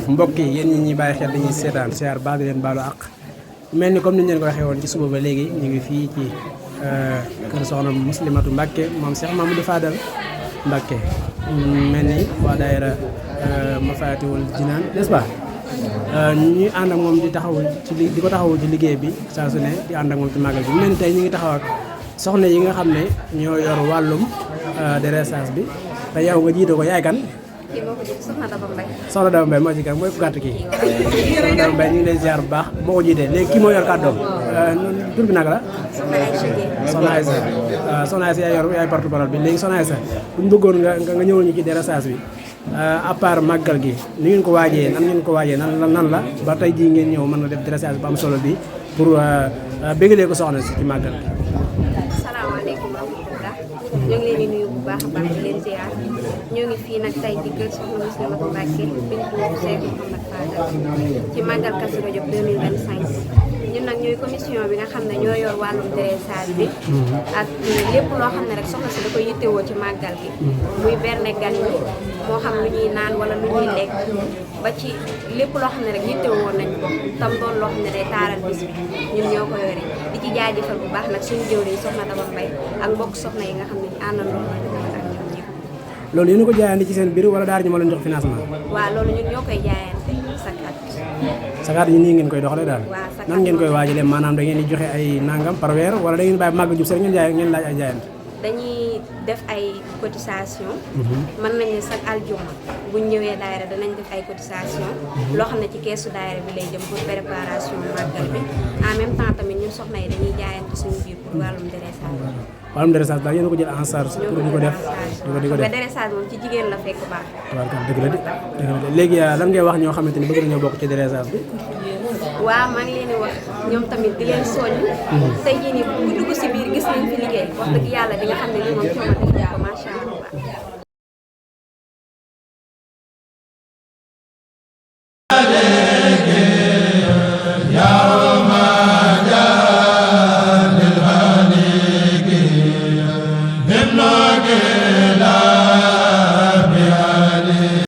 mbokk yi yéen ñi ñuy bàyyi xel dañuy seetaan siyaar baax di leen baalu àq mel ni comme ni ñu leen ko waxee woon ci suba ba léegi ñu ngi fii ci kër soxna Muslimatu Mbàkke moom Cheikh Mamadou Fadal Mbàkke mel ni waa daayira Mafatihul Jinaan n'est-ce pas ñuy ànd ak moom di taxawul ci di ko taxawul ci liggéey bi saa su ne di ànd ak moom ci màggal bi mel ni tey ñu ngi taxaw ak soxna yi nga xam ne ñoo yor wàllum dressage bi te yow nga jiite ko yaay kan kii moo ko jiite Soxna Daba Mbaye. Soxna Daba Mbaye moo ci kan mooy ku gàtt kii. Soxna Daba Mbaye ñu ngi lay ziar bu baax moo ko jiitee léegi kii moo yor kàddoom tur bi naka la. Soxna Aïcha Gueye. Soxna Aïcha Soxna Aïcha yaay yor yaay porte-parole bi léegi Soxna Aïcha bu ñu bëggoon nga ñëwal ñu ci dressage bi à part màggal gi ni ngeen ko waajee nan ngeen ko waajee nan la ba tey jii ngeen ñëw mën na def dressage bu am solo bi pour bégalee ko soxna si ci màggal gi. salaamaaleykum wa rahmatulah. ñoo ngi leen di nuyu bu baax a baax di leen ziar ñoo ngi fii nag tey ci kër Soxna Muslimatu Mbàkke bintu Cheikh Mouhamad Fadal ci màggal Kazu Rajab 2025 ñun nag ñooy commission bi nga xam ne ñoo yor wàllum dressage bi ak lépp loo xam ne rek soxna si da koy yittewoo ci màggal gi muy berne gan yi moo xam lu ñuy naan wala lu ñuy lekk ba ci lépp loo xam ne rek yittewoo nañ ko tam doon loo xam ne day taaral bis bi ñun ñoo ko yore di ci jaajëfal bu baax nag suñu jëwriñ Soxna Daba Mbaye ak mbokk soxna yi nga xam ne àndandoo nañu ak ñoom ñëpp. loolu yéen a ko jaayante ci seen biir wala daara ji moo leen jox financement. waaw loolu ñun ñoo koy jaayante sakat. sakat yi nii ngeen koy doxalee daal. waaw sakat nan ngeen koy waajalee maanaam da ngeen di joxe ay nangam par weer wala da ngeen bàyyi màgg jub seen ngeen laaj ay jaayante. dañuy def ay cotisation mën nañ ne chaque aljuma buñ ñëwee daayira danañ def ay cotisation loo xam ne ci keesu daayira bi lay jëm pour préparation màggal bi en même temps tamit ñun soxna yi dañuy jaayante suñu biir pour wàllum dressage. wàllum dressage daal yéen a ko jël en charge pour di ko def di ko def dressage moom ci jigéen la fekk baax. waaw dëgg la de léegi lan ngay wax ñoo xamante ni bëgg nañoo bokk ci dressage bi. waaw maa ngi leen di wax ñoom tamit di leen soññ tey jii nii bu dugg si biir gis nañ fi liggéey wax dëgg yàlla di nga xam ne lii moom coono nañ ko macha allah. la